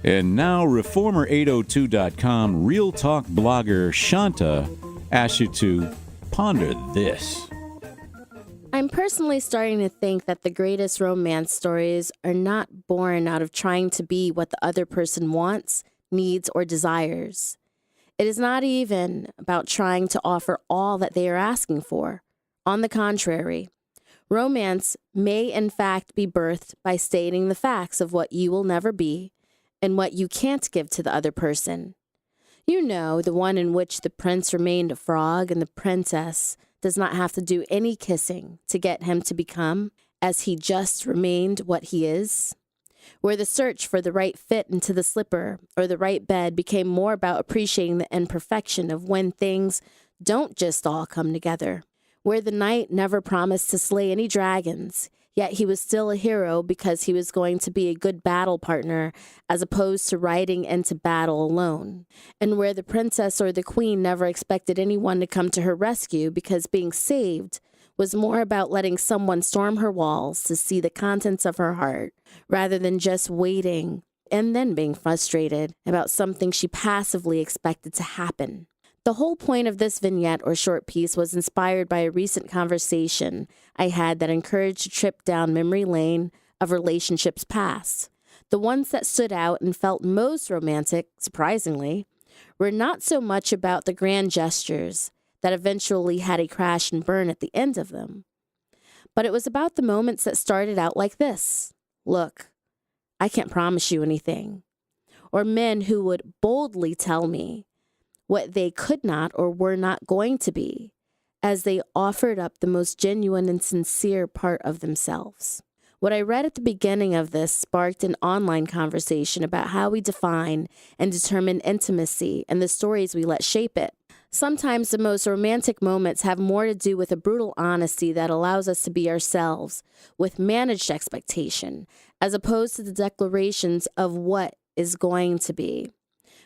And now, Reformer802.com Real Talk blogger Shanta asks you to ponder this. I'm personally starting to think that the greatest romance stories are not born out of trying to be what the other person wants, needs, or desires. It is not even about trying to offer all that they are asking for. On the contrary, romance may in fact be birthed by stating the facts of what you will never be and what you can't give to the other person. You know, the one in which the prince remained a frog and the princess does not have to do any kissing to get him to become, as he just remained, what he is. Where the search for the right fit into the slipper or the right bed became more about appreciating the imperfection of when things don't just all come together. Where the knight never promised to slay any dragons, yet he was still a hero because he was going to be a good battle partner as opposed to riding into battle alone. And where the princess or the queen never expected anyone to come to her rescue because being saved was more about letting someone storm her walls to see the contents of her heart, rather than just waiting and then being frustrated about something she passively expected to happen. The whole point of this vignette or short piece was inspired by a recent conversation I had that encouraged a trip down memory lane of relationships past. The ones that stood out and felt most romantic, surprisingly, were not so much about the grand gestures that eventually had a crash and burn at the end of them, but it was about the moments that started out like this. Look, I can't promise you anything. Or men who would boldly tell me what they could not or were not going to be, as they offered up the most genuine and sincere part of themselves. What I read at the beginning of this sparked an online conversation about how we define and determine intimacy and the stories we let shape it. Sometimes the most romantic moments have more to do with a brutal honesty that allows us to be ourselves with managed expectation, as opposed to the declarations of what is going to be,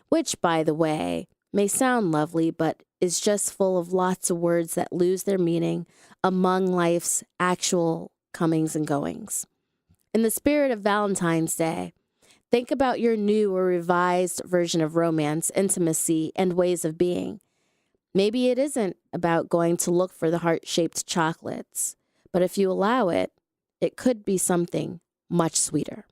which, by the way, may sound lovely, but is just full of lots of words that lose their meaning among life's actual comings and goings. In the spirit of Valentine's Day, think about your new or revised version of romance, intimacy, and ways of being. Maybe it isn't about going to look for the heart-shaped chocolates, but if you allow it, it could be something much sweeter.